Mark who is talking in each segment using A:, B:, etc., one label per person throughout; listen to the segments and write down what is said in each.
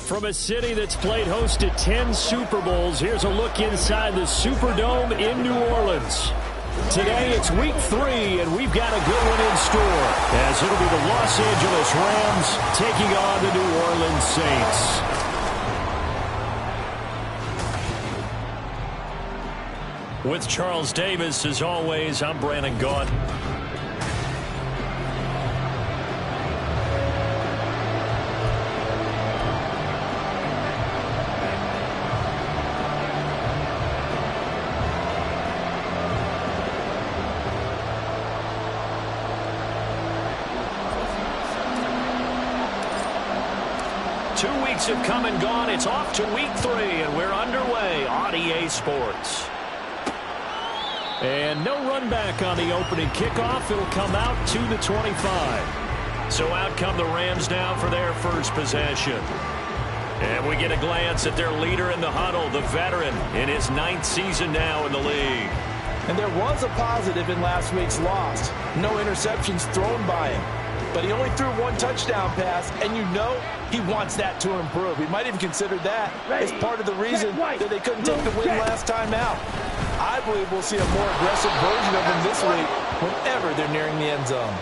A: From a city that's played host to 10 Super Bowls, here's a look inside the Superdome in New Orleans. Today it's week 3, and we've got a good one in store, as it'll be the Los Angeles Rams taking on the New Orleans Saints. With Charles Davis, as always, I'm Brandon Gaudin. Have come and gone. It's off to week 3, and we're underway on EA Sports. And no run back on the opening kickoff. It'll come out to the 25. So out come the Rams now for their first possession. And we get a glance at their leader in the huddle, the veteran, in his 9th season now in the league.
B: And there was a positive in last week's loss. No interceptions thrown by him. But he only threw 1 touchdown pass, and you know he wants that to improve. He might even consider that as part of the reason that they couldn't take the win last time out. I believe we'll see a more aggressive version of him this week whenever they're nearing the end zone.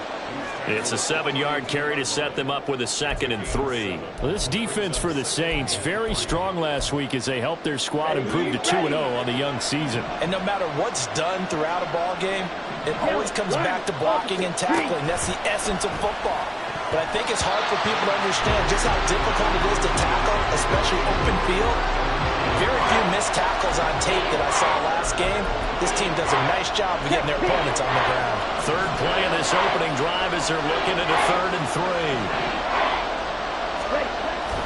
A: It's a 7-yard carry to set them up with a 2nd and 3. Well, this defense for the Saints, very strong last week as they helped their squad improve to 2-0 on the young season.
B: And no matter what's done throughout a ball game, it always comes back to blocking and tackling. That's the essence of football. But I think it's hard for people to understand just how difficult it is to tackle, especially open field. Very few missed tackles on tape that I saw last game. This team does a nice job of getting their opponents on the ground.
A: Third play of this opening drive as they're looking at a 3rd and 3.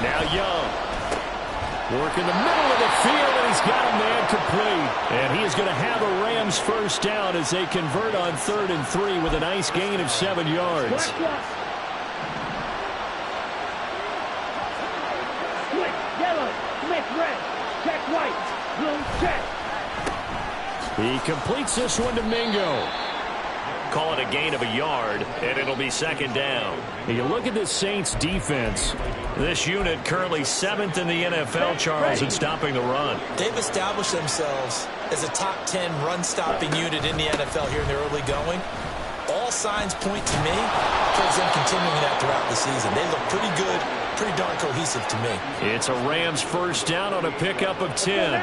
A: Now Young. Working the middle of the field, and he's got a man complete. And he is going to have a Rams first down as they convert on 3rd and 3 with a nice gain of 7 yards. He completes this one to Mingo. Call it a gain of a yard, and it'll be 2nd down. You look at this Saints defense. This unit currently 7th in the NFL, Charles, in stopping the run.
B: They've established themselves as a top 10 run-stopping unit in the NFL here in the early going. All signs point to me towards them continuing that throughout the season. They look pretty good, pretty darn cohesive to me.
A: It's a Rams first down on a pickup of 10.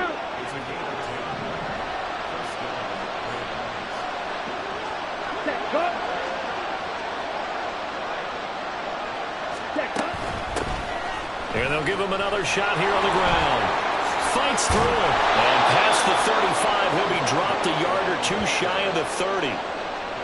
A: And they'll give him another shot here on the ground. Fights through it. And past the 35, he'll be dropped a yard or 2 shy of the 30.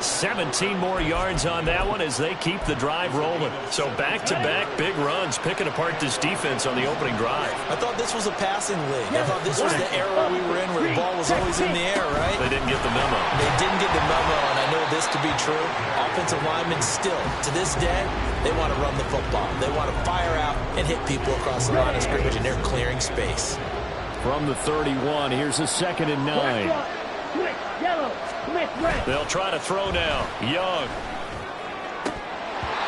A: 17 more yards on that one as they keep the drive rolling. So back-to-back big runs, picking apart this defense on the opening drive.
B: I thought this was a passing league. I thought this was the era we were in where the ball was always in the air, right?
A: They didn't get the memo.
B: They didn't get the memo, and I know this to be true. Offensive linemen still, to this day, they want to run the football. They want to fire out and hit people across the line of scrimmage, and they're clearing space.
A: From the 31, here's a 2nd and 9. They'll try to throw now. Young.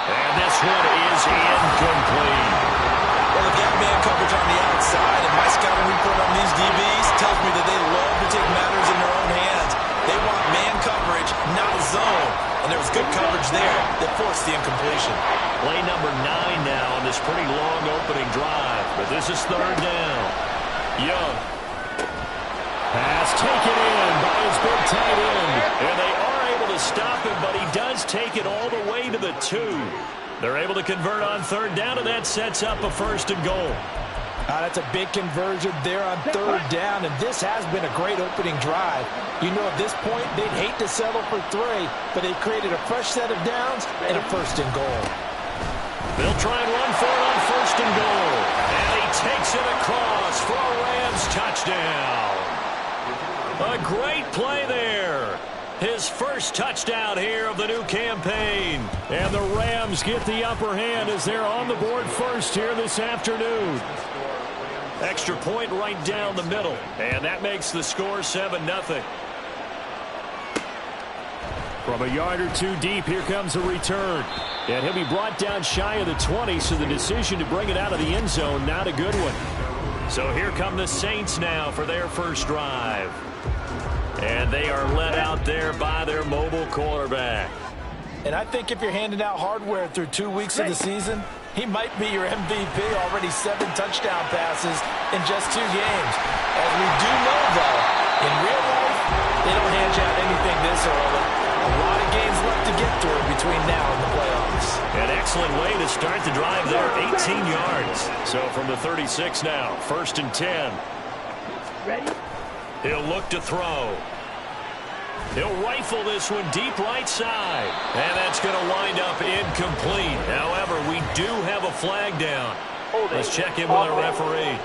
A: And this one is incomplete.
B: Well, they've got man coverage on the outside, and my scouting report on these DBs tells me that they love to take matters in their own hands. They want man coverage, not zone. And there was good coverage there that forced the incompletion.
A: Play number 9 now on this pretty long opening drive. But this is 3rd down. Young. Pass taken in by his big tight end. And they are able to stop him, but he does take it all the way to the 2. They're able to convert on 3rd down, and that sets up a 1st and goal.
B: That's a big conversion there on 3rd down, and this has been a great opening drive. You know, at this point, they'd hate to settle for 3, but they've created a fresh set of downs and a 1st and goal.
A: They'll try and run for it on 1st and goal. And he takes it across for a Rams touchdown. A great play there. His first touchdown here of the new campaign. And the Rams get the upper hand as they're on the board first here this afternoon. Extra point right down the middle. And that makes the score 7-0. From a yard or 2 deep, here comes a return. And he'll be brought down shy of the 20, so the decision to bring it out of the end zone, not a good one. So here come the Saints now for their first drive. And they are led out there by their mobile quarterback.
B: And I think if you're handing out hardware through 2 weeks of the season, he might be your MVP. Already 7 touchdown passes in just 2 games. As we do know, though, in real life, they don't hand you out anything this early. A lot of games left to get through between now and the playoffs.
A: An excellent way to start the drive there, 18 yards. So from the 36 now, 1st and 10.
C: Ready?
A: He'll look to throw. He'll rifle this one deep right side. And that's going to wind up incomplete. However, we do have a flag down. Let's check in with our referee.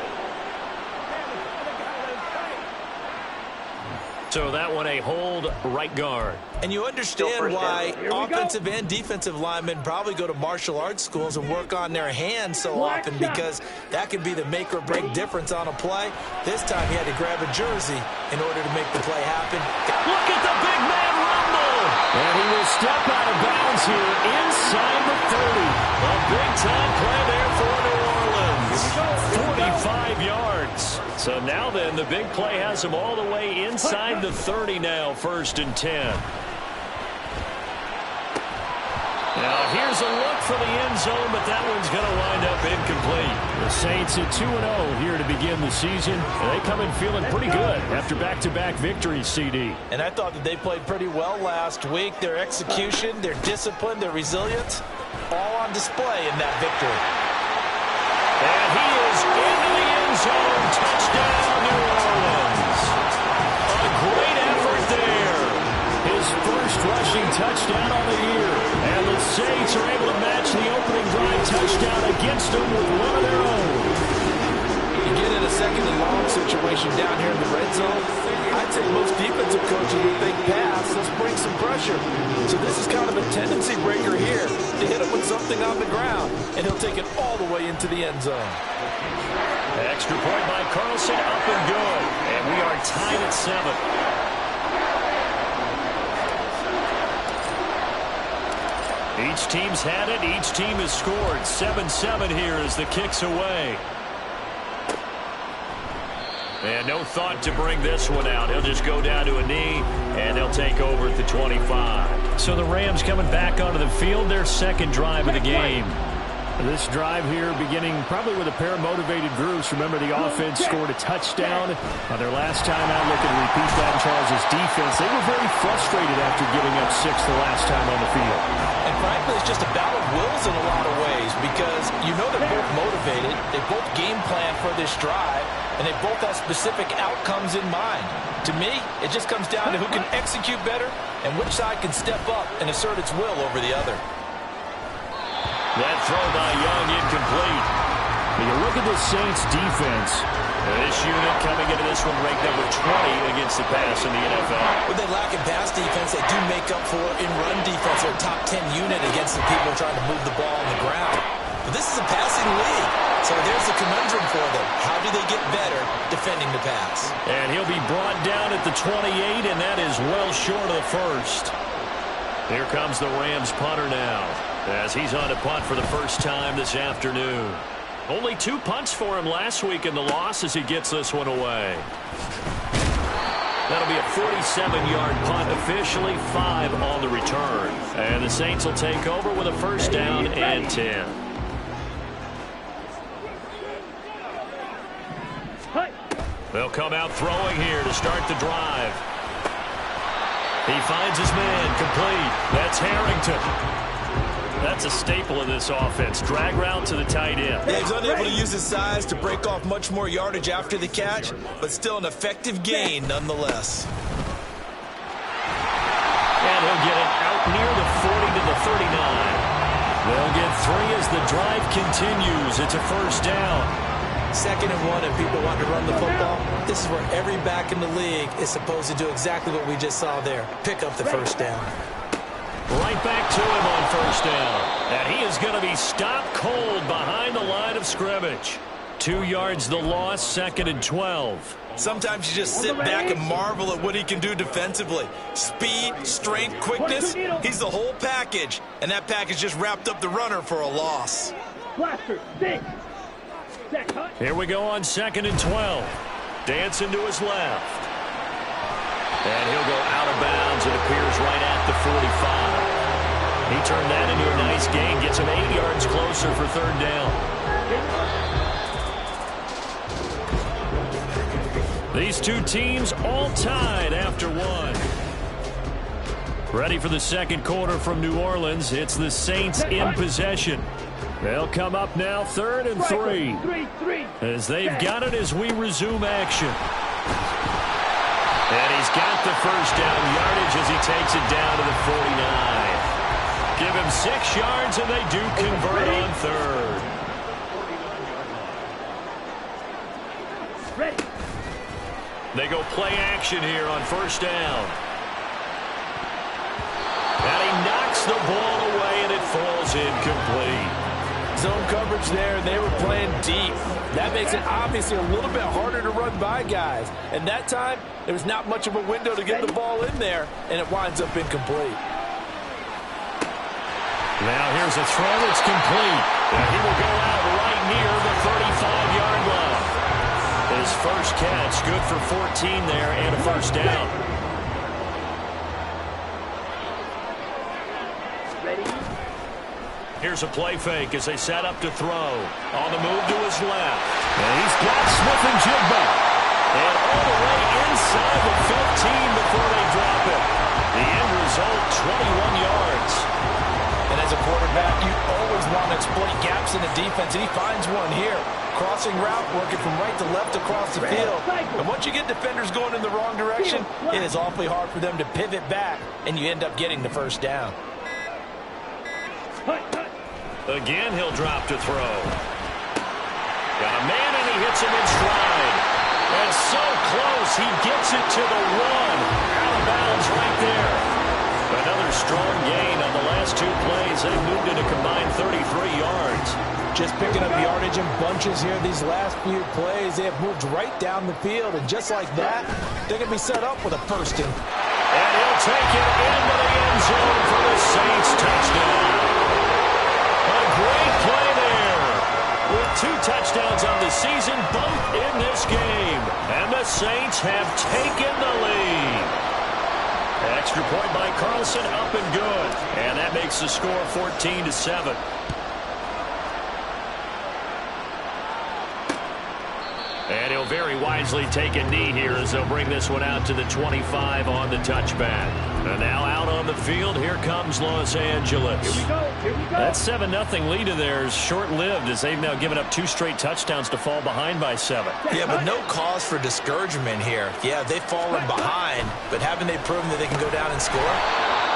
A: So that one a hold right guard.
B: And you understand why offensive and defensive linemen probably go to martial arts schools and work on their hands so often, because that could be the make or break difference on a play. This time he had to grab a jersey in order to make the play happen.
A: Look at the big man rumble. And he will step out of bounds here inside the 30. A big-time play there for New Orleans. 45 yards. So now then, the big play has him all the way inside the 30 now, 1st and 10. Now here's a look for the end zone, but that one's going to wind up incomplete. The Saints at 2-0 here to begin the season. They come in feeling pretty good after back-to-back victories, CD.
B: And I thought that they played pretty well last week. Their execution, their discipline, their resilience, all on display in that victory.
A: And he is into the end zone. Touchdown, New Orleans. A great effort there. His first rushing touchdown on the year. And the Saints are able to match the opening drive touchdown against them with one of their own.
B: You get in a 2nd and long situation down here in the red zone, I'd say most defensive coaches would think pass, let's bring some pressure. So this is kind of a tendency breaker here to hit him with something on the ground, and he'll take it all the way into the end zone.
A: Extra point by Carlson, up and good. And we are tied at 7. Each team's had it. Each team has scored. 7-7 here as the kick's away. And no thought to bring this one out. He'll just go down to a knee, and they'll take over at the 25. So the Rams coming back onto the field, their 2nd drive of the game. This drive here beginning probably with a pair of motivated groups. Remember, the offense scored a touchdown on their last time out. Looking to repeat that in Charles' defense. They were very frustrated after giving up 6 the last time on the field.
B: And frankly, it's just a battle of wills in a lot of ways, because you know they're both motivated. They both game plan for this drive, and they both have specific outcomes in mind. To me, it just comes down to who can execute better and which side can step up and assert its will over the other.
A: That throw by Young incomplete. When you look at the Saints defense, this unit coming into this one ranked number 20 against the pass in the NFL.
B: With they lack in pass defense, they do make up for in run defense. They're a top 10 unit against the people trying to move the ball on the ground. But this is a passing league, so there's the conundrum for them. How do they get better defending the pass?
A: And he'll be brought down at the 28, and that is well short of the 1st. Here comes the Rams punter now, as he's on to punt for the first time this afternoon. Only 2 punts for him last week in the loss as he gets this one away. That'll be a 47-yard punt, officially 5 on the return. And the Saints will take over with a 1st down and 10. They'll come out throwing here to start the drive. He finds his man, complete. That's Harrington. That's a staple of this offense. Drag route to the tight end.
B: Yeah, he's unable to use his size to break off much more yardage after the catch, but still an effective gain nonetheless.
A: And he'll get it out near the 40 to the 39. They'll get 3 as the drive continues. It's a 1st down.
B: 2nd and 1, and people want to run the football. This is where every back in the league is supposed to do exactly what we just saw there. Pick up the 1st down.
A: Right back to him on 1st down. And he is going to be stopped cold behind the line of scrimmage. 2 yards the loss, 2nd and 12.
B: Sometimes you just sit back and marvel at what he can do defensively. Speed, strength, quickness, he's the whole package. And that package just wrapped up the runner for a loss.
A: Here we go on 2nd and 12. Dancing to his left. And he'll go out of bounds. It appears right at the 45. He turned that into a nice gain. Gets him 8 yards closer for 3rd down. These two teams all tied after one. Ready for the second quarter from New Orleans. It's the Saints in possession. They'll come up now 3rd and 3. As they've got it as we resume action. And he's got the first down yardage as he takes it down to the 49. Give him 6 yards and they do convert on 3rd. They go play action here on 1st down. And he knocks the ball away and it falls incomplete.
B: Zone coverage there, and they were playing deep. That makes it obviously a little bit harder to run by guys. And that time, there was not much of a window to get the ball in there, and it winds up incomplete.
A: Now here's a throw that's complete. And he will go out right near the 35-yard line. His first catch, good for 14 there and a first down. Here's a play fake as they set up to throw. On the move to his left. And he's got Smith-Njigba. And all the way inside the 15 before they drop it. The end result, 21 yards.
B: And as a quarterback, you always want to exploit gaps in the defense, and he finds one here. Crossing route, working from right to left across the field. And once you get defenders going in the wrong direction, it is awfully hard for them to pivot back, and you end up getting the first down.
A: Again, he'll drop to throw. Got a man, and he hits him in stride. And so close, he gets it to the 1. Out of bounds right there. Another strong gain on the last 2 plays. They moved it a combined 33 yards.
B: Just picking up yardage in bunches here these last few plays. They have moved right down the field, and just like that, they're going to be set up with a first and
A: he'll take it into the end zone for the Saints touchdown. A great play there. With 2 touchdowns on the season, both in this game. And the Saints have taken the lead. Extra point by Carlson, up and good. And that makes the score 14-7. And he'll very wisely take a knee here as they'll bring this one out to the 25 on the touchback. And now out on the field, here comes Los Angeles.
C: Here we go.
A: That 7-0 lead of theirs short-lived as they've now given up 2 straight touchdowns to fall behind by 7.
B: Yeah, but no cause for discouragement here. Yeah, they've fallen behind, but haven't they proven that they can go down and score?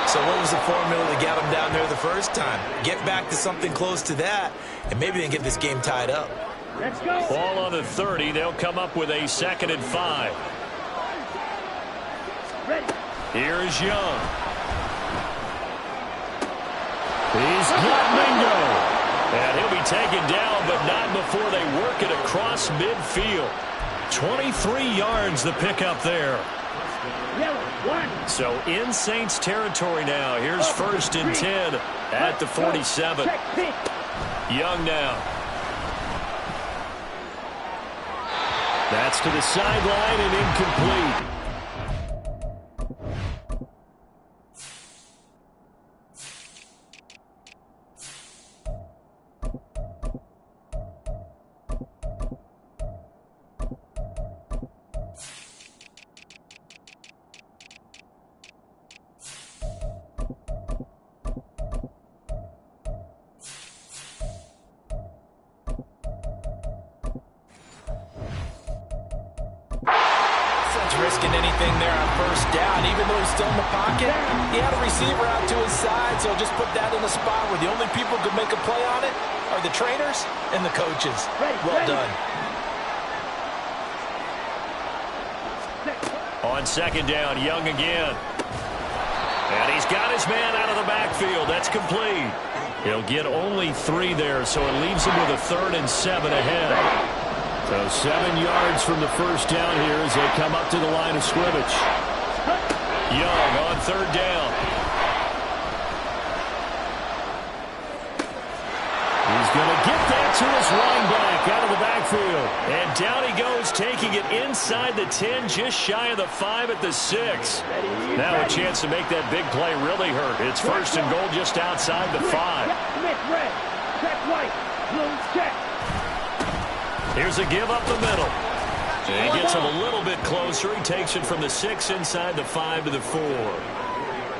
B: So what was the formula that got them down there the first time? Get back to something close to that, and maybe they can get this game tied up.
C: Let's go.
A: Ball on the 30. They'll come up with a 2nd and 5.
C: Ready.
A: Here's Young. He's got Mingo. And he'll be taken down, but not before they work it across midfield. 23 yards the pickup there.
C: Yellow, 1.
A: So in Saints territory now. Here's 1st and 10 at the 47.
C: Check, pick.
A: Young now. That's to the sideline and incomplete.
B: Risking anything there on 1st down, even though he's still in the pocket. He had a receiver out to his side, so just put that in a spot where the only people who could make a play on it are the trainers and the coaches. Well done.
A: On 2nd down, Young again. And he's got his man out of the backfield. That's complete. He'll get only 3 there, so it leaves him with a 3rd and 7 ahead. So 7 yards from the first down here as they come up to the line of scrimmage. Young on third down. He's going to get that to his running back out of the backfield. And down he goes, taking it inside the 10, just shy of the 5 at the 6. Now a chance to make that big play really hurt. It's first and goal just outside the 5. Here's a give up the middle. And he gets him a little bit closer. He takes it from the 6 inside the 5 to the 4.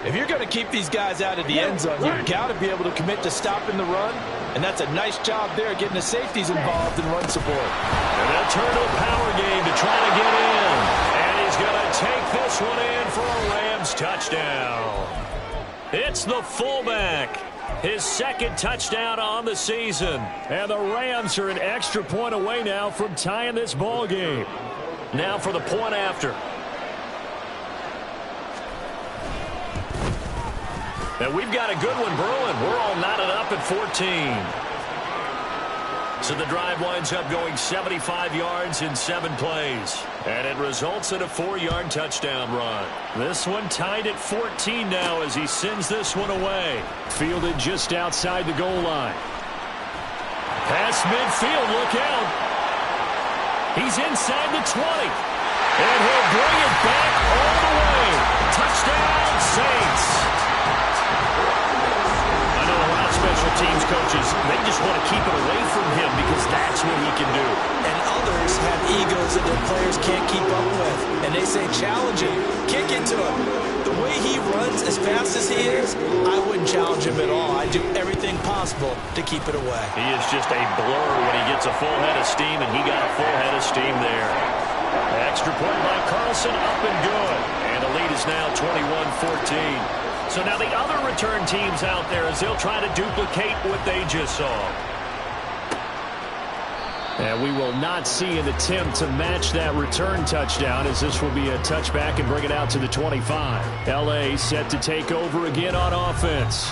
B: If you're going to keep these guys out of the end zone, you've got to be able to commit to stopping the run. And that's a nice job there, getting the safeties involved in run support.
A: And they'll turn to a power game to try to get in. And he's going to take this one in for a Rams touchdown. It's the fullback. His second touchdown on the season. And the Rams are an extra point away now from tying this ball game. Now for the point after. And we've got a good one brewing. We're all knotted up at 14. So the drive winds up going 75 yards in 7 plays. And it results in a 4-yard touchdown run. This one tied at 14 now as he sends this one away. Fielded just outside the goal line. Past midfield, look out. He's inside the 20. And he'll bring it back all the way. Touchdown, Saints. Special teams coaches, they just want to keep it away from him because that's what he can do.
B: And others have egos that their players can't keep up with. And they say, challenge him, kick it to him. The way he runs as fast as he is, I wouldn't challenge him at all. I'd do everything possible to keep it away.
A: He is just a blur when he gets a full head of steam, and he got a full head of steam there. Extra point by Carlson, up and good. And the lead is now 21-14. So now the other return teams out there as they'll try to duplicate what they just saw. And we will not see an attempt to match that return touchdown as this will be a touchback and bring it out to the 25. L.A. set to take over again on offense.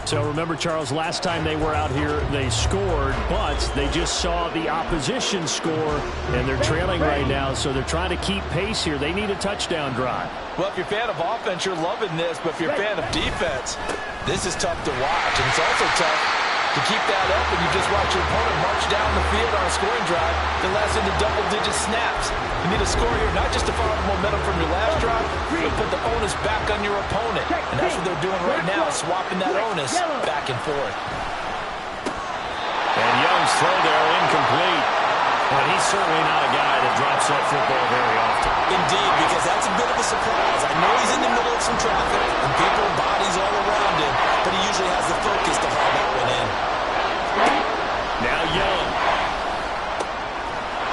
A: So remember, Charles, last time they were out here, they scored, but they just saw the opposition score, and they're trailing right now, so they're trying to keep pace here. They need a touchdown drive.
B: Well, if you're a fan of offense, you're loving this, but if you're a fan of defense, this is tough to watch, and it's also tough to keep that up when you just watch your opponent march down the field on a scoring drive that lasts into double-digit snaps. You need a score here, not just to follow the momentum from your last drive, but put the onus back on your opponent. And that's what they're doing right now, swapping that onus back and forth.
A: And Young's throw there incomplete. But he's certainly not a guy that drops that football very often.
B: Indeed, because that's a bit of a surprise. I know he's in the middle of some traffic and people, bodies all around him, but he usually has the focus to haul that one in.
A: Now Young.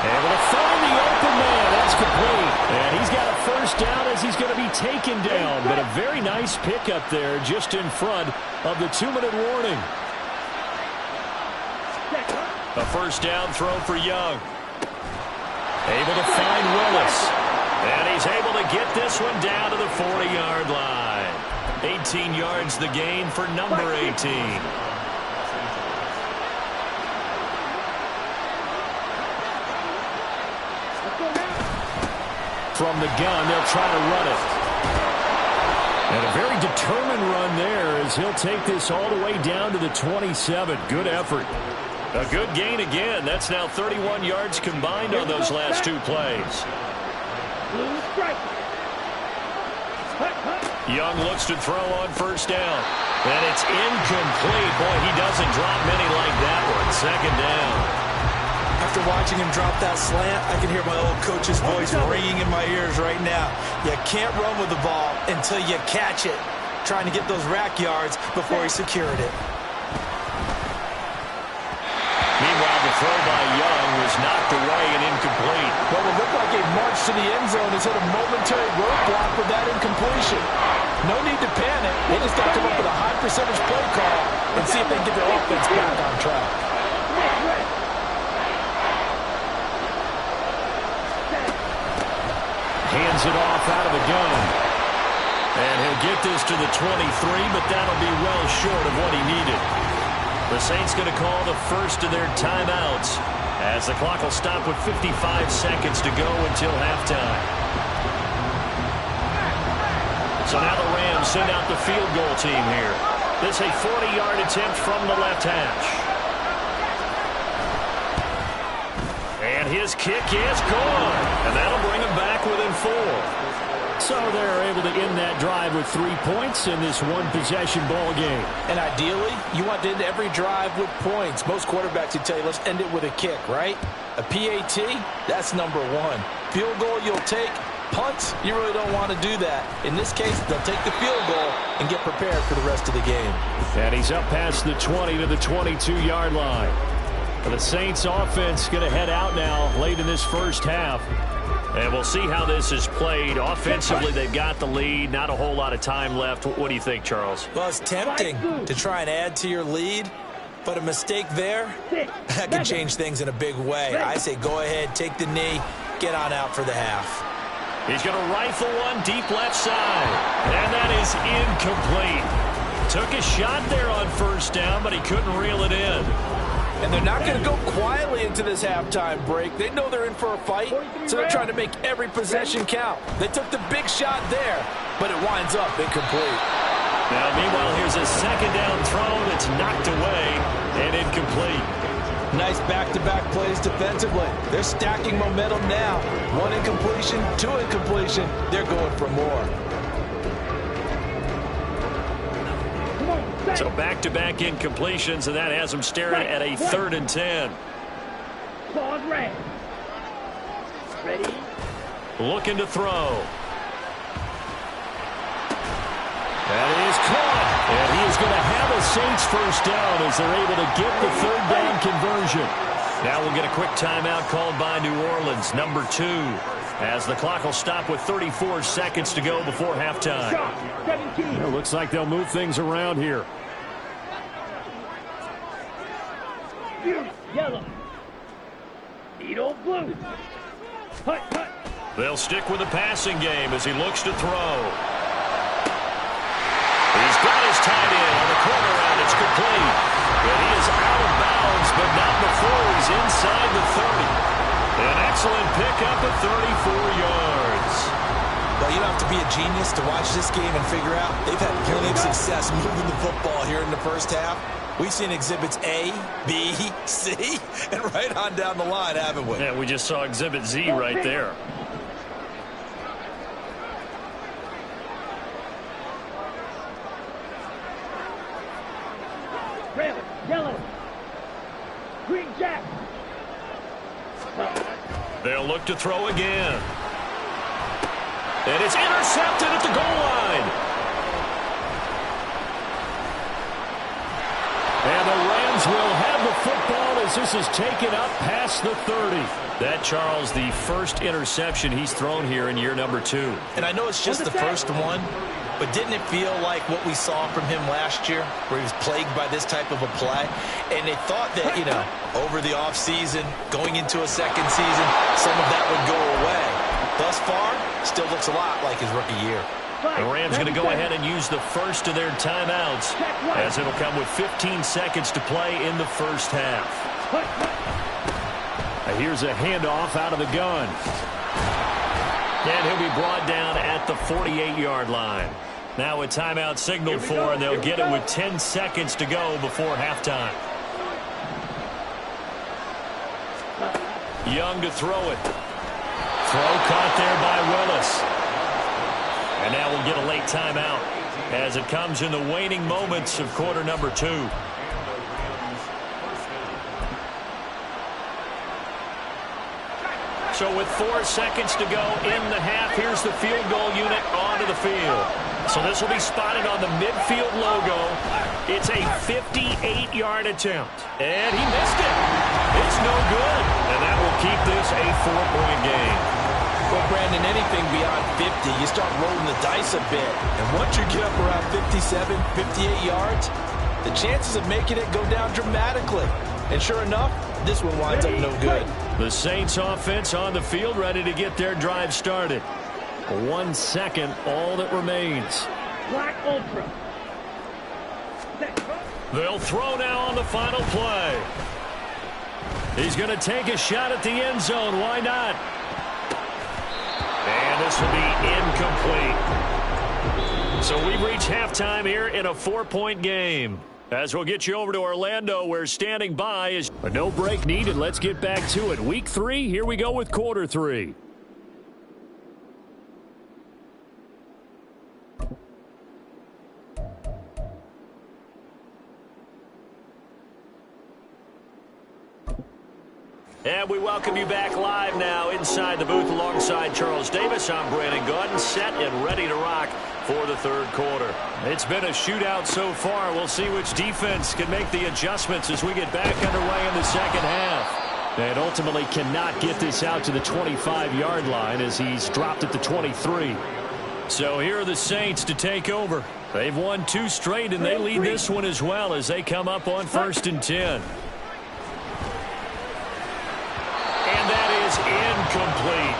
A: Able to find the open man. That's complete. And he's got a first down as he's going to be taken down. But a very nice pickup there just in front of the 2-minute warning. A first down throw for Young. Able to find Willis. And he's able to get this one down to the 40-yard line. 18 yards the gain for number 18. From the gun, they'll try to run it. And a very determined run there as he'll take this all the way down to the 27. Good effort. A good gain again. That's now 31 yards combined on those last 2 plays. Young looks to throw on first down. And it's incomplete. Boy, he doesn't drop many like that one. Second down.
B: After watching him drop that slant, I can hear my old coach's voice ringing in my ears right now. You can't run with the ball until you catch it. Trying to get those rack yards before he secured it.
A: Meanwhile, the throw by Young was knocked away and incomplete.
B: Well, it looked like a march to the end zone has hit a momentary roadblock with that incompletion. No need to panic. They just got to come up with a high percentage play call and see if they can get their offense back on track.
A: Hands it off out of the gun. And he'll get this to the 23, but that'll be well short of what he needed. The Saints going to call the first of their timeouts as the clock will stop with 55 seconds to go until halftime. So now the Rams send out the field goal team here. This a 40-yard attempt from the left hash. And his kick is good. And that'll bring him back within 4. So they're able to end that drive with 3 points in this one-possession ball game.
B: And ideally, you want to end every drive with points. Most quarterbacks would tell you, let's end it with a kick, right? A PAT, that's number 1. Field goal you'll take. Punts, you really don't want to do that. In this case, they'll take the field goal and get prepared for the rest of the game.
A: And he's up past the 20 to the 22-yard line. The Saints offense going to head out now late in this first half. And we'll see how this is played. Offensively, they've got the lead. Not a whole lot of time left. What do you think, Charles?
B: Well, it's tempting to try and add to your lead, but a mistake there, that can change things in a big way. I say go ahead, take the knee, get on out for the half.
A: He's going to rifle one deep left side. And that is incomplete. Took a shot there on first down, but he couldn't reel it in.
B: And they're not going to go quietly into this halftime break. They know they're in for a fight, so they're trying to make every possession count. They took the big shot there, but it winds up incomplete.
A: Now, meanwhile, here's a second down throw that's knocked away and incomplete.
B: Nice back-to-back plays defensively. They're stacking momentum now. 1 incompletion, 2 incompletion. They're going for more.
A: So back-to-back incompletions, and that has them staring at a 3rd and 10.
C: Pause, red. Ready?
A: Looking to throw. That is caught. And he is going to have a Saints first down as they're able to get the 3rd down conversion. Now we'll get a quick timeout called by New Orleans, number 2. As the clock will stop with 34 seconds to go before halftime.
C: It
A: looks like they'll move things around here.
C: Yellow. Needle blue. Hut, hut.
A: They'll stick with the passing game as he looks to throw. He's got his tight end on the corner route. It's complete. But he is out of bounds, but not before he's inside the 30. An excellent pickup at 34 yards.
B: Well, you don't have to be a genius to watch this game and figure out they've had plenty of success moving the football here in the first half. We've seen exhibits A, B, C, and right on down the line, haven't we?
A: Yeah, we just saw exhibit Z right there.
C: Red, yellow. Green jack.
A: They'll look to throw again. And it's intercepted at the goal line. And the Rams will have the football as this is taken up past the 30. That, Charles, the first interception he's thrown here in year number 2.
B: And I know it's just the first one, but didn't it feel like what we saw from him last year, where he was plagued by this type of a play? And they thought that, over the offseason, going into a second season, some of that would go away. Thus far, still looks a lot like his rookie year.
A: The Rams going to go ahead and use the first of their timeouts as it'll come with 15 seconds to play in the first half. Here's a handoff out of the gun. And he'll be brought down at the 48-yard line. Now a timeout signaled for, and they'll get it with 10 seconds to go before halftime. Young to throw it. Throw caught there by Willis. And now we'll get a late timeout as it comes in the waning moments of quarter number 2. So with 4 seconds to go in the half, here's the field goal unit onto the field. So this will be spotted on the midfield logo. It's a 58-yard attempt. And he missed it. It's no good. And that will keep this a 4-point game.
B: Well, Brandon, anything beyond 50, you start rolling the dice a bit. And once you get up around 57, 58 yards, the chances of making it go down dramatically. And sure enough, this one winds up no good.
A: The Saints offense on the field ready to get their drive started. 1 second, all that remains.
C: Black Ultra.
A: They'll throw now on the final play. He's going to take a shot at the end zone. Why not? And this will be incomplete. So we've reached halftime here in a 4-point game. As we'll get you over to Orlando, where standing by is a no break needed. Let's get back to it. Week 3, here we go with quarter 3. And we welcome you back live now inside the booth alongside Charles Davis. I'm Brandon Gaudin, set and ready to rock for the third quarter. It's been a shootout so far. We'll see which defense can make the adjustments as we get back underway in the second half. And ultimately cannot get this out to the 25-yard line as he's dropped at the 23. So here are the Saints to take over. They've won 2 straight, and they lead this one as well as they come up on 1st and 10. Incomplete.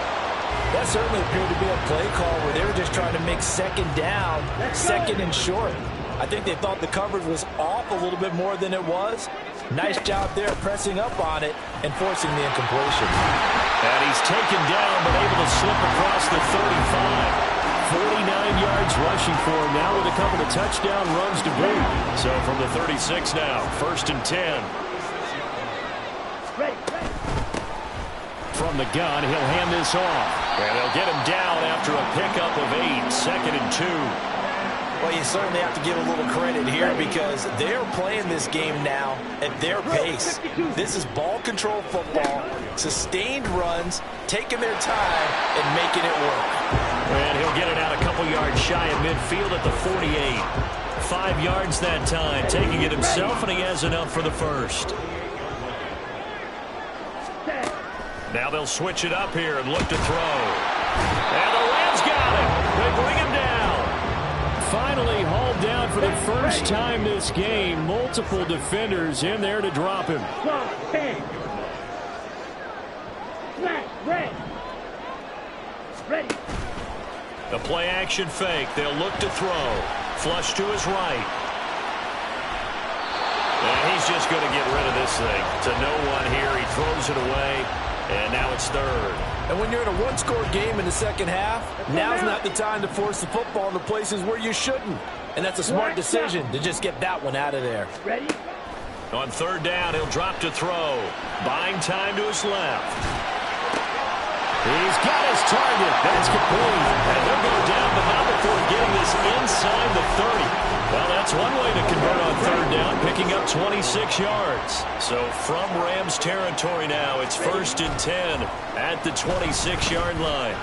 B: That certainly appeared to be a play call where they were just trying to make second down, second and short. I think they thought the coverage was off a little bit more than it was. Nice job there pressing up on it and forcing the incompletion.
A: And he's taken down but able to slip across the 35. 49 yards rushing for him now with a couple of touchdown runs to boot. So from the 36 now, 1st and 10. From the gun, he'll hand this off. And they'll get him down after a pickup of 8, 2nd and 2.
B: Well, you certainly have to give a little credit here because they're playing this game now at their pace. This is ball control football, sustained runs, taking their time and making it work.
A: And he'll get it out a couple yards shy of midfield at the 48. 5 yards that time, taking it himself, and he has enough for the first. Now they'll switch it up here and look to throw. And the Rams got him. They bring him down. Finally hauled down for the first time this game. Multiple defenders in there to drop him.
C: Ready.
A: The play action fake. They'll look to throw. Flush to his right. And he's just going to get rid of this thing. To no one here. He throws it away. And now it's 3rd.
B: And when you're in a one-score game in the second half, now's not the time to force the football in the places where you shouldn't. And that's a smart decision to just get that one out of there.
C: Ready?
A: On 3rd down, he'll drop to throw. Buying time to his left. He's got his target. That's complete. And they'll go down, but not before getting this inside the 30. Well, that's one way to convert on 3rd down, picking up 26 yards. So from Rams territory now, it's 1st and 10 at the 26-yard line.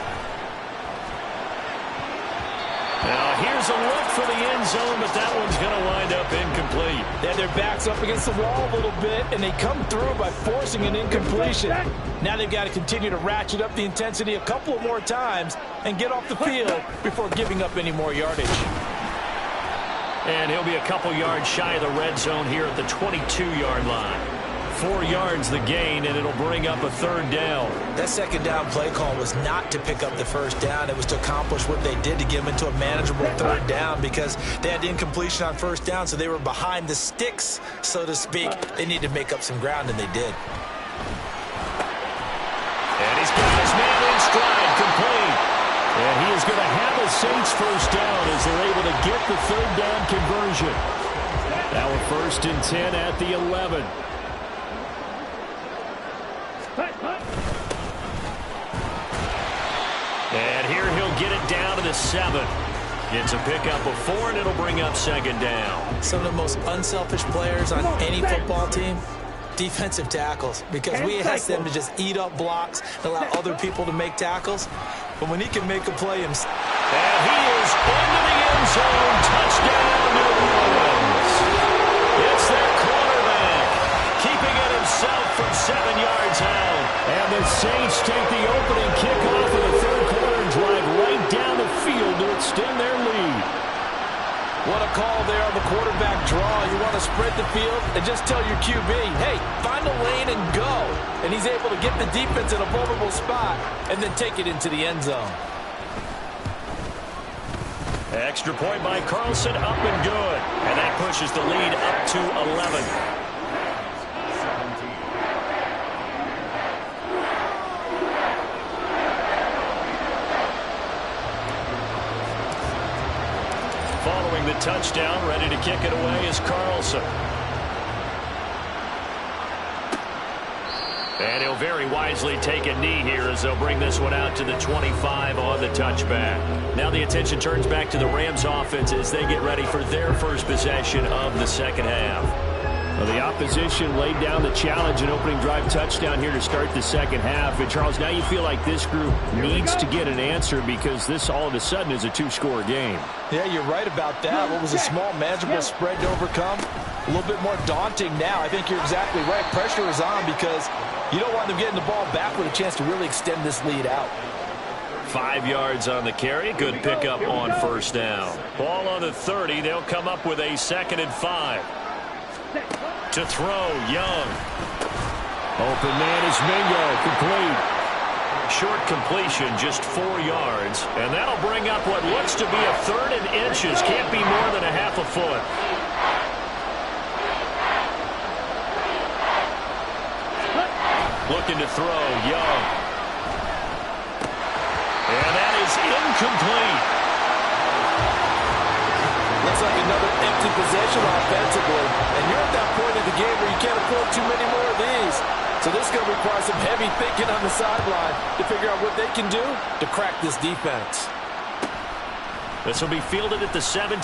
A: Now, here's a look for the end zone, but that one's going to wind up incomplete.
B: They had their backs up against the wall a little bit, and they come through by forcing an incompletion. Now they've got to continue to ratchet up the intensity a couple of more times and get off the field before giving up any more yardage.
A: And he'll be a couple yards shy of the red zone here at the 22-yard line. 4 yards the gain, and it'll bring up a 3rd down.
B: That second down play call was not to pick up the 1st down. It was to accomplish what they did to get them into a manageable 3rd down because they had incompletion on 1st down, so they were behind the sticks, so to speak. They needed to make up some ground, and they did.
A: And he's got his man in stride, complete. And he is going to have a Saints 1st down as they're able to get the 3rd down conversion. Now a 1st and 10 at the 11. And here he'll get it down to the 7. It's a pickup of 4, and it'll bring up 2nd down.
B: Some of the most unselfish players on any football team, defensive tackles, because we ask them to just eat up blocks and allow other people to make tackles. But when he can make a play himself.
A: And he is into the end zone. Touchdown, New Orleans. It's their quarterback, keeping it himself from 7 yards out. And the Saints take the opening kickoff of the 3rd quarter and drive right down the field to extend their lead.
B: What a call there on the quarterback draw. You want to spread the field and just tell your QB, hey, find a lane and go. And he's able to get the defense in a vulnerable spot and then take it into the end zone.
A: Extra point by Carlson, up and good. And that pushes the lead up to 11. touchdown. Ready to kick it away is Carlson. And he'll very wisely take a knee here as they'll bring this one out to the 25 on the touchback. Now the attention turns back to the Rams offense as they get ready for their first possession of the second half.
D: Well, the opposition laid down the challenge and opening drive touchdown here to start the second half. And, Charles, now you feel like this group needs to get an answer because this all of a sudden is a two-score game.
B: Yeah, you're right about that. What was a small, manageable spread to overcome? A little bit more daunting now. I think you're exactly right. Pressure is on because you don't want them getting the ball back with a chance to really extend this lead out.
A: 5 yards on the carry. Good pickup on first down. Ball on the 30. They'll come up with a 2nd and 5. To throw, Young.
D: Open man is Mingo. Complete.
A: Short completion, just 4 yards. And that'll bring up what looks to be a 3rd and inches. Can't be more than a half a foot. Looking to throw, Young. And that is incomplete.
B: Looks like another empty possession offensively. And you're at that point in the game where you can't afford too many more of these. So this is going to require some heavy thinking on the sideline to figure out what they can do to crack this defense.
A: This will be fielded at the 17.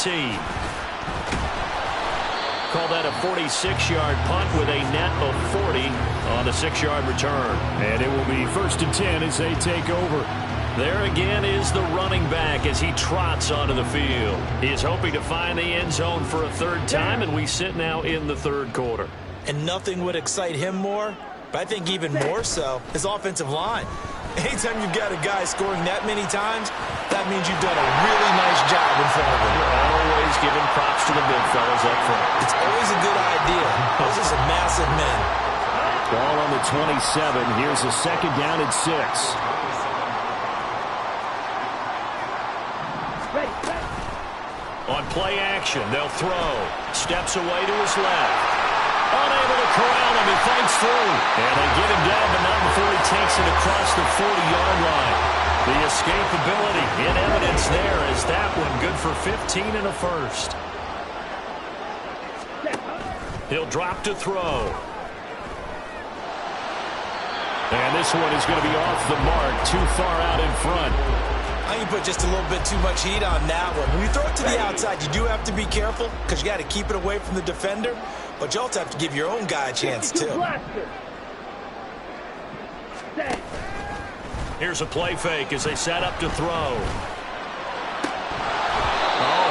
A: Call that a 46-yard punt with a net of 40 on the 6-yard return.
D: And it will be 1st and 10 as they take over.
A: There again is the running back as he trots onto the field. He is hoping to find the end zone for a 3rd time, and we sit now in the 3rd quarter.
B: And nothing would excite him more, but I think even more so, his offensive line. Anytime you've got a guy scoring that many times, that means you've done a really nice job in front of him.
A: You're always giving props to the big fellas up front.
B: It's always a good idea. Those are some massive men.
D: Ball on the 27. Here's a 2nd down and 6.
A: On play action, they'll throw. Steps away to his left. Unable to corral him. He fights through. And they get him down, but not before he takes it across the 40-yard line. The escapability in evidence there as that one good for 15 and a 1st. He'll drop to throw.
D: And this one is going to be off the mark, too far out in front.
B: I think you put just a little bit too much heat on that one. When you throw it to the outside, you do have to be careful because you got to keep it away from the defender, but you also have to give your own guy a chance too.
A: Here's a play fake as they set up to throw. Oh,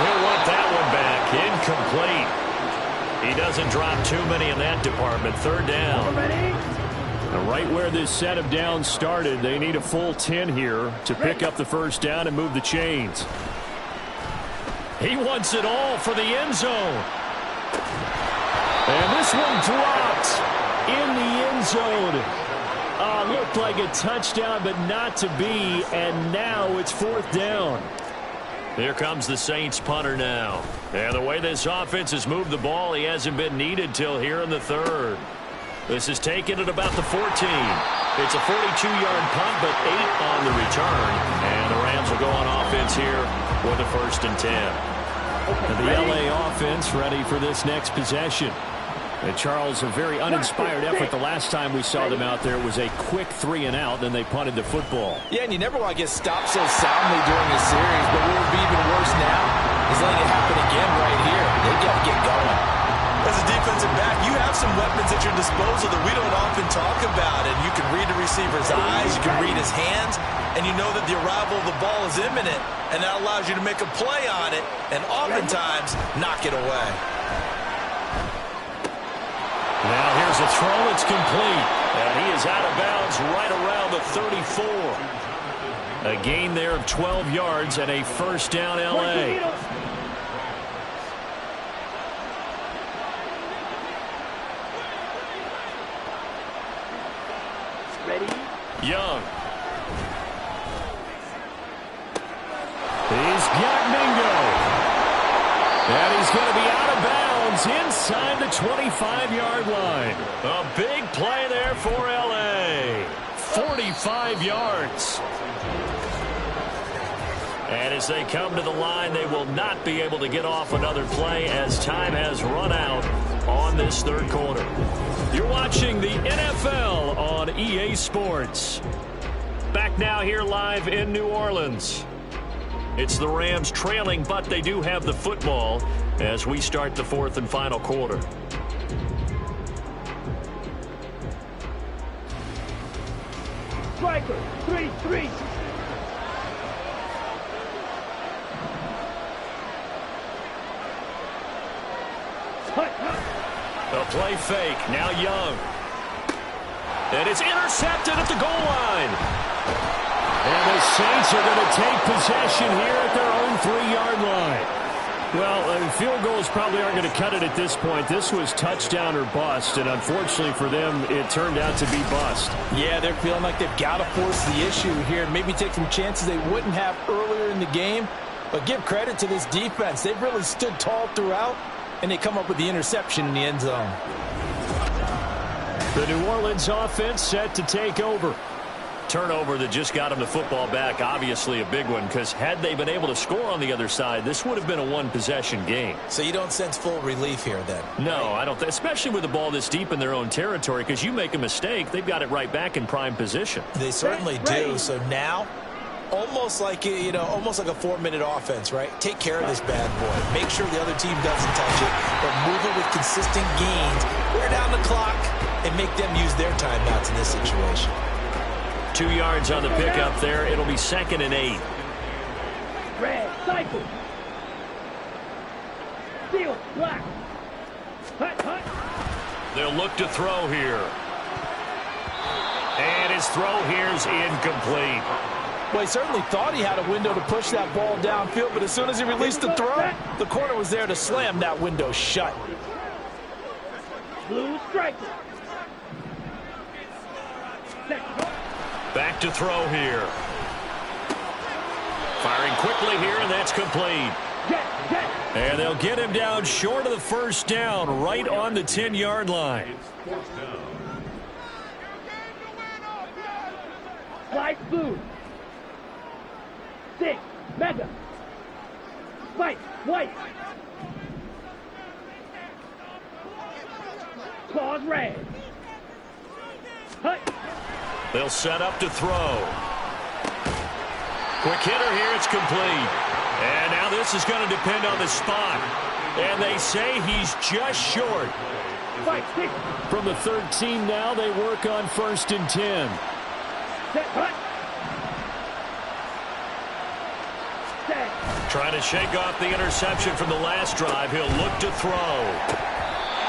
A: he'll want that one back. Incomplete. He doesn't drop too many in that department. 3rd down.
D: Right where this set of downs started, they need a full 10 here to pick up the 1st down and move the chains.
A: He wants it all for the end zone.
D: And this one dropped in the end zone. Looked like a touchdown, but not to be, and now it's 4th down.
A: Here comes the Saints punter now. And the way this offense has moved the ball, he hasn't been needed till here in the 3rd. This is taken at about the 14. It's a 42-yard punt, but 8 on the return. And the Rams will go on offense here with a 1st and 10.
D: And the L.A. offense ready for this next possession. And Charles, a very uninspired effort the last time we saw them out there. It was a quick 3 and out, then they punted the football.
B: Yeah, and you never want to get stopped so soundly during a series, but what would be even worse now is letting it happen again right here. They got to get going. As a defensive back, you have some weapons at your disposal that we don't often talk about, and you can read the receiver's eyes, you can read his hands, and you know that the arrival of the ball is imminent, and that allows you to make a play on it and oftentimes knock it away.
A: Now here's a throw. It's complete. And he is out of bounds right around the 34. A gain there of 12 yards and a 1st down L.A. Young.
D: He's got Mingo. And he's going to be out of bounds inside the 25-yard line.
A: A big play there for L.A. 45 yards. And as they come to the line, they will not be able to get off another play as time has run out on this third quarter. You're watching the NFL on EA Sports. Back now here live in New Orleans. It's the Rams trailing, but they do have the football as we start the fourth and final quarter.
C: Striker, 3-3.
A: A play fake. Now Young. And it's intercepted at the goal line.
D: And the Saints are going to take possession here at their own 3-yard line. Well, field goals probably aren't going to cut it at this point. This was touchdown or bust, and unfortunately for them, it turned out to be bust.
B: Yeah, they're feeling like they've got to force the issue here and maybe take some chances they wouldn't have earlier in the game. But give credit to this defense. They've really stood tall throughout, and they come up with the interception in the end zone.
D: The New Orleans offense set to take over.
A: Turnover that just got them the football back, obviously a big one, because had they been able to score on the other side, this would have been a one-possession game.
B: So you don't sense full relief here then?
A: No, I don't, especially with the ball this deep in their own territory, because you make a mistake, they've got it right back in prime position.
B: They certainly do. So now, almost like, almost like a 4-minute offense, right? Take care of this bad boy. Make sure the other team doesn't touch it, but move it with consistent gains. Wear down the clock and make them use their timeouts in this situation.
A: 2 yards on the pickup there. It'll be 2nd and 8.
C: Red, cycle. Steel, black. Hut, hut.
A: They'll look to throw here. And his throw here's incomplete.
B: Well, he certainly thought he had a window to push that ball downfield, but as soon as he released the throw, the corner was there to slam that window shut.
C: Blue striker.
A: Back to throw here. Firing quickly here, and that's complete. And they'll get him down short of the first down, right on the 10-yard line.
C: Light blue. 6, mega. Spike, white. Claws red. Hut.
A: They'll set up to throw. Quick hitter here, it's complete. And now this is going to depend on the spot. And they say he's just short.
D: From the 13 now, they work on 1st and 10.
C: Set, hut. Set.
A: Trying to shake off the interception from the last drive. He'll look to throw.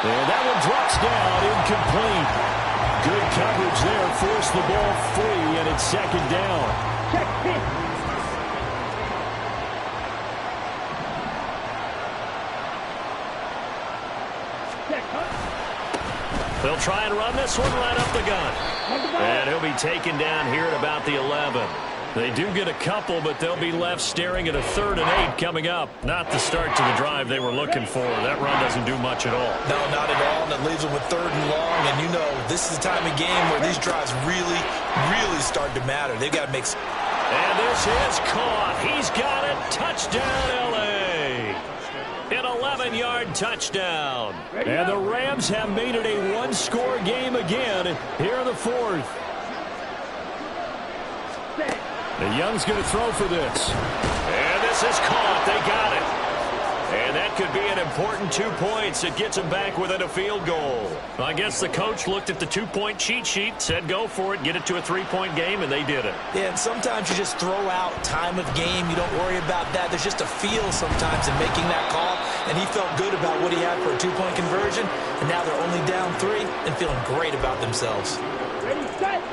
D: And that one drops down, incomplete. Good coverage there, forced the ball free, and it's 2nd down.
C: Check hit. Check, huh?
A: They'll try and run this one right up the gun. And he'll be taken down here at about the 11. They do get a couple, but they'll be left staring at a 3rd and 8 coming up. Not the start to the drive they were looking for. That run doesn't do much at all.
B: No, not at all, and it leaves them with 3rd and long. And this is the time of game where these drives really, really start to matter. They've got to make some...
A: And this is caught. He's got it. Touchdown, L.A. An 11-yard touchdown.
D: And the Rams have made it a one-score game again here in the 4th. The Young's going to throw for this.
A: And this is caught. They got it. And that could be an important 2 points. It gets them back within a field goal. I guess the coach looked at the 2-point cheat sheet, said go for it, get it to a 3-point game, and they did it.
B: Yeah, and sometimes you just throw out time of game. You don't worry about that. There's just a feel sometimes in making that call, and he felt good about what he had for a 2-point conversion, and now they're only down 3 and feeling great about themselves.
C: Ready, set.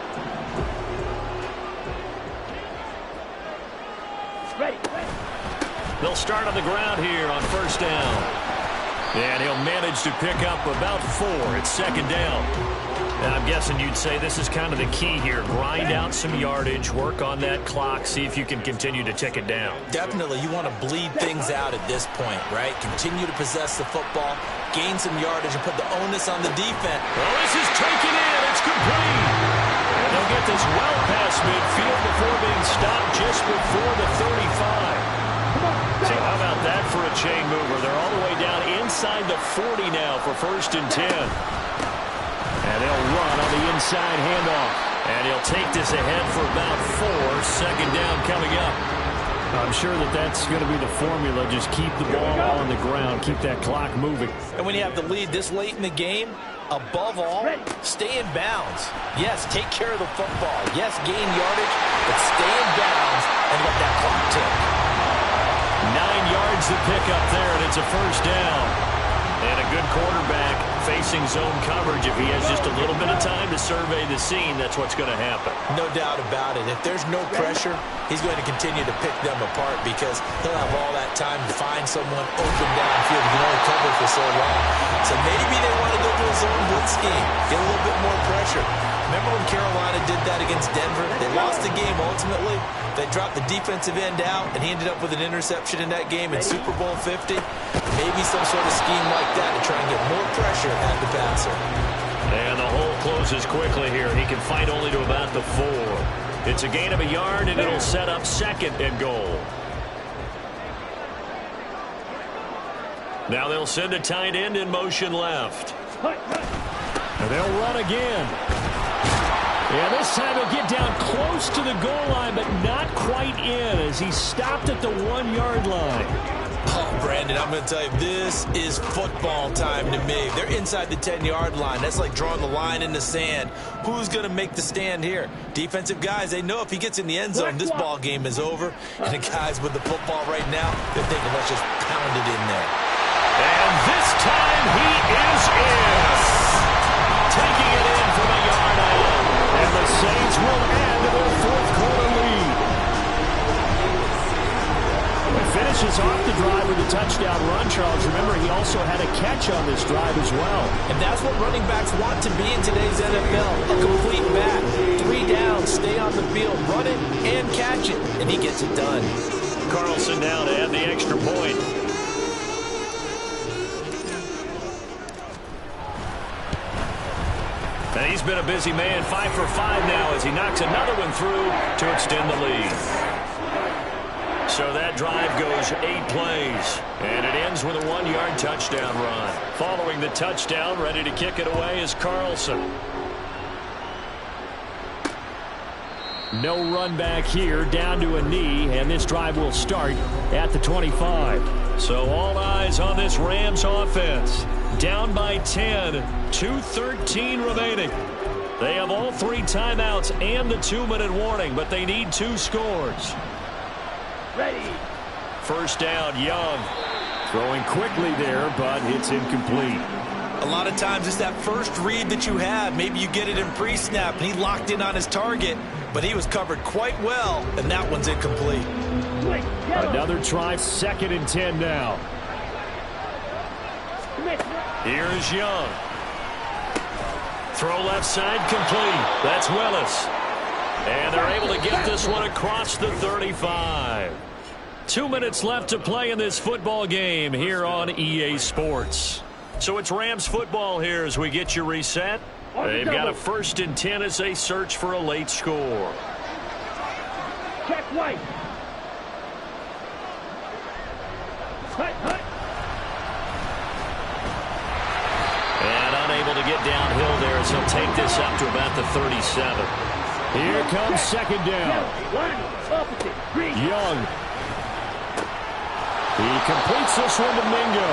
C: Ready.
A: They'll start on the ground here on 1st down. And he'll manage to pick up about 4. It's 2nd down. And I'm guessing you'd say this is kind of the key here. Grind out some yardage, work on that clock, see if you can continue to tick it down.
B: Definitely. You want to bleed things out at this point, right? Continue to possess the football, gain some yardage, and put the onus on the defense.
A: Well, this is taken in. It's complete. And they'll get this well past midfield before being stopped just before the 35. So how about that for a chain mover? They're all the way down inside the 40 now for 1st and 10. And they'll run on the inside handoff. And he'll take this ahead for about 4. 2nd down coming up.
D: I'm sure that's going to be the formula. Just keep the ball on the ground. Keep that clock moving.
B: And when you have the lead this late in the game, above all, stay in bounds. Yes, take care of the football. Yes, gain yardage, but stay in bounds and let that clock tick.
A: 9 yards to pick up there, and it's a 1st down. And a good quarterback facing zone coverage. If he has just a little bit of time to survey the scene, that's what's going to happen.
B: No doubt about it. If there's no pressure, he's going to continue to pick them apart because he'll have all that time to find someone open downfield. He can only cover for so long. So maybe they want to go to a zone blitz scheme, get a little bit more pressure. Remember when Carolina did that against Denver? They lost the game ultimately. They dropped the defensive end out, and he ended up with an interception in that game in Super Bowl 50. Maybe some sort of scheme like that to try and get more pressure at the passer.
A: And the hole closes quickly here. He can fight only to about the 4. It's a gain of a yard, and it'll set up 2nd and goal. Now they'll send a tight end in motion left.
D: And they'll run again. Yeah, this time he'll get down close to the goal line, but not quite in as he stopped at the 1-yard line.
B: Oh, Brandon, I'm going to tell you, this is football time to me. They're inside the 10-yard line. That's like drawing the line in the sand. Who's going to make the stand here? Defensive guys, they know if he gets in the end zone, this ball game is over. And the guys with the football right now, they're thinking, let's just pound it in there.
A: And this time he is in. Taking it in from a yard out.
D: And the Saints will add to their 4th quarter lead. He finishes off the drive with a touchdown run, Charles. Remember, he also had a catch on this drive as well.
B: And that's what running backs want to be in today's NFL. A complete back. 3 downs, stay on the field, run it, and catch it. And he gets it done.
A: Carlson down to add the extra point. And he's been a busy man, 5 for 5 now as he knocks another one through to extend the lead. So that drive goes 8 plays, and it ends with a 1-yard touchdown run. Following the touchdown, ready to kick it away is Carlson.
D: No run back here, down to a knee, and this drive will start at the 25.
A: So all eyes on this Rams offense. Down by 10, 2:13 remaining. They have all 3 timeouts and the 2-minute warning, but they need 2 scores.
C: Ready.
A: 1st down, Young.
D: Throwing quickly there, but it's incomplete.
B: A lot of times it's that first read that you have. Maybe you get it in pre-snap, and he locked in on his target, but he was covered quite well, and that one's incomplete.
D: Another try, 2nd and 10 now.
A: Here's Young. Throw left side complete. That's Willis. And they're able to get this one across the 35. 2 minutes left to play in this football game here on EA Sports. So it's Rams football here as we get you reset. They've got a 1st and 10 as they search for a late score.
C: Check right.
A: And unable to get downhill there as he'll take this up to about the 37.
D: Here comes 2nd down. Young. He completes this one to Mingo.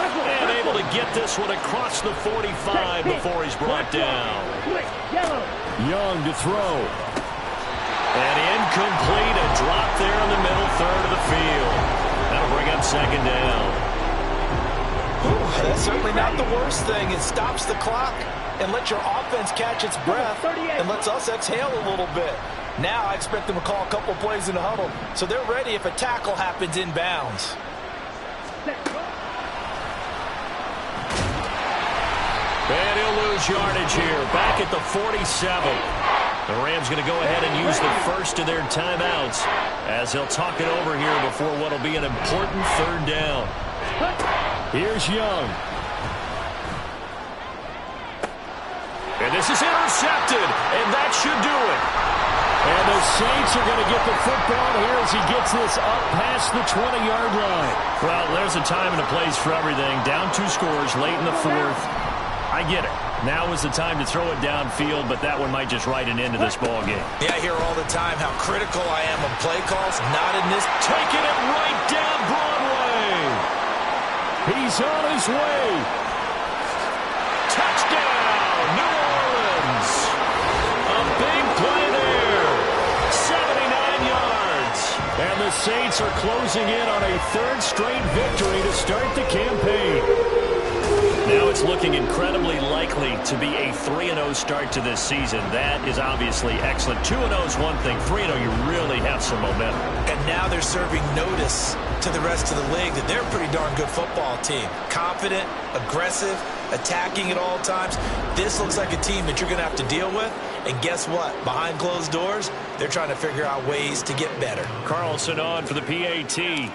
A: And able to get this one across the 45 before he's brought down.
D: Young to throw.
A: And incomplete. A drop there in the middle 3rd of the field. That'll bring up 2nd down.
B: That's certainly not the worst thing. It stops the clock and lets your offense catch its breath and lets us exhale a little bit. Now I expect them to call a couple plays in the huddle, so they're ready if a tackle happens in bounds.
A: And he'll lose yardage here. Back at the 47. The Rams going to go ahead and use the first of their timeouts as they'll talk it over here before what will be an important 3rd down.
D: Here's Young.
A: And this is intercepted, and that should do it.
D: And And the Saints are going to get the football here as he gets this up past the 20-yard line.
A: Well, there's a time and a place for everything. Down 2 scores late in the fourth. I get it. Now is the time to throw it downfield, but that one might just write an end to this ball game.
B: Yeah, I hear all the time how critical I am of play calls. Not in this.
A: Taking it right down Broadway.
D: He's on his way.
A: Touchdown, New Orleans. A big play there. 79 yards.
D: And the Saints are closing in on a 3rd straight victory to start the campaign.
A: Now it's looking incredibly likely to be a 3-0 start to this season. That is obviously excellent. 2-0 is one thing. 3-0, you really have some momentum.
B: And now they're serving notice to the rest of the league that they're a pretty darn good football team. Confident, aggressive, attacking at all times. This looks like a team that you're going to have to deal with. And guess what? Behind closed doors, they're trying to figure out ways to get better.
A: Carlson on for the PAT.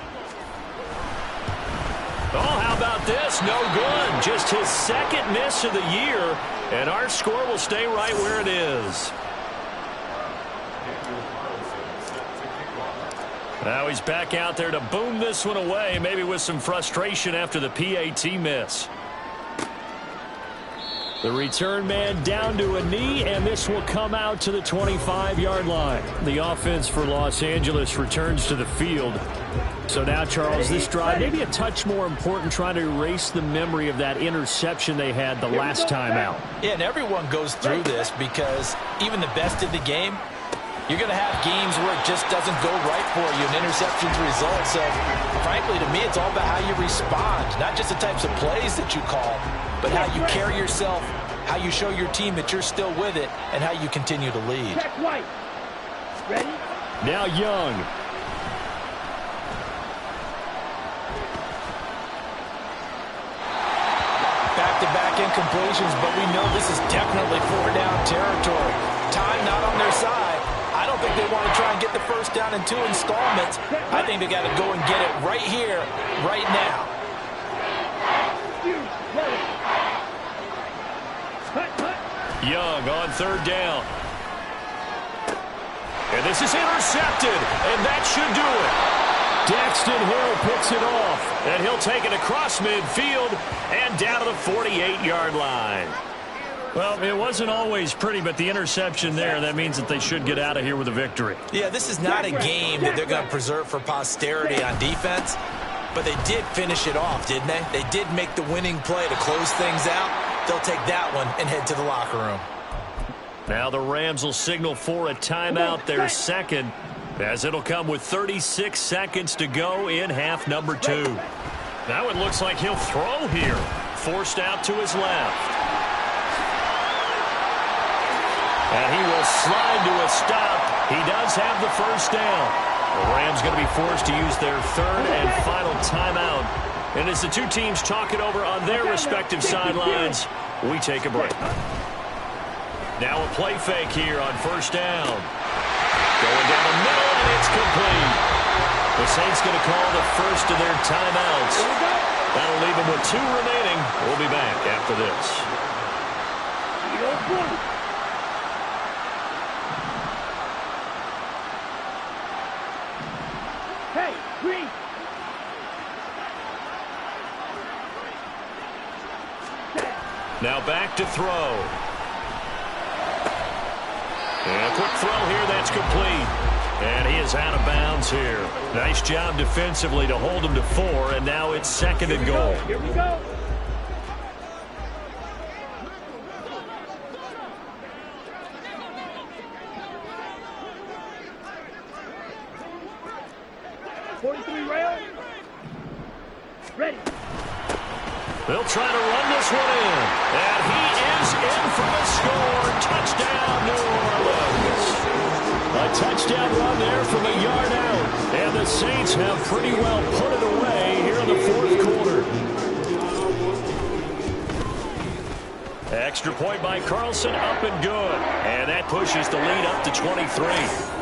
A: Oh, how about this? No good. Just his 2nd miss of the year, and our score will stay right where it is. Now he's back out there to boom this one away, maybe with some frustration after the PAT miss.
D: The return man down to a knee, and this will come out to the 25-yard line. The offense for Los Angeles returns to the field. So now, Charles, this drive maybe a touch more important, trying to erase the memory of that interception they had the last time out.
B: Yeah, and everyone goes through this because even the best of the game, you're going to have games where it just doesn't go right for you, and interceptions result. So, frankly, to me, it's all about how you respond, not just the types of plays that you call, but how you carry yourself, how you show your team that you're still with it, and how you continue to lead.
C: Check White. Ready?
D: Now Young.
B: Back-to-back incompletions, but we know this is definitely 4-down territory. Time not on their side. I don't think they want to try and get the first down in 2 installments. I think they got to go and get it right here, right now.
A: Young on 3rd down. And this is intercepted, and that should do it.
D: Daxton Hill picks it off.
A: And he'll take it across midfield and down to the 48-yard line. Well, it wasn't always pretty, but the interception there, that means that they should get out of here with a victory.
B: Yeah, this is not a game that they're going to preserve for posterity on defense, but they did finish it off, didn't they? They did make the winning play to close things out. They'll take that one and head to the locker room.
A: Now the Rams will signal for a timeout, their second, as it'll come with 36 seconds to go in half number 2. Now it looks like he'll throw here. Forced out to his left. And he will slide to a stop. He does have the first down. The Rams going to be forced to use their 3rd and final timeout. And as the two teams talk it over on their respective sidelines, we take a break. Now a play fake here on 1st down. Going down the middle, and it's complete. The Saints going to call the first of their timeouts. That'll leave them with 2 remaining. We'll be back after this.
C: Hey, Green.
A: Now back to throw. And a quick throw here, that's complete. And he is out of bounds here. Nice job defensively to hold him to 4, and now it's 2nd and goal.
C: Here we go. Rail. Ready.
A: They'll try to run this one in. And he is in for the score. Touchdown, New Orleans. A touchdown run there from a yard out. And the Saints have pretty well put it away here in the 4th quarter. Extra point by Carlson, up and good. And that pushes the lead up to 23.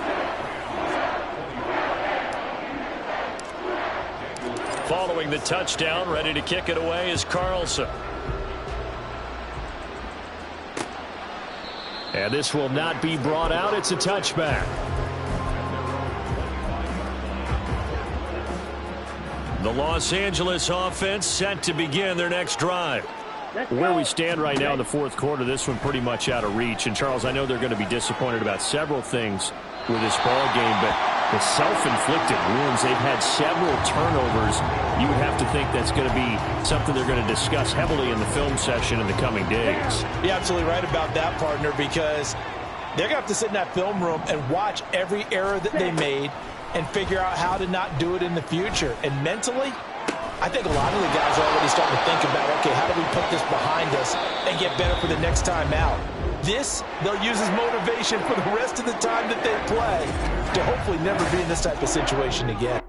A: Following the touchdown, ready to kick it away is Carlson.
D: And this will not be brought out. It's a touchback.
A: The Los Angeles offense set to begin their next drive.
D: Where we stand right now in the fourth quarter, this one pretty much out of reach. And, Charles, I know they're going to be disappointed about several things with this ball game, but the self-inflicted wounds, they've had several turnovers. You would have to think that's going to be something they're going to discuss heavily in the film session in the coming days.
B: You're absolutely right about that, partner, because they're going to have to sit in that film room and watch every error that they made and figure out how to not do it in the future. And mentally, I think a lot of the guys are already starting to think about, okay, how do we put this behind us and get better for the next time out? This, they'll use as motivation for the rest of the time that they play to hopefully never be in this type of situation again.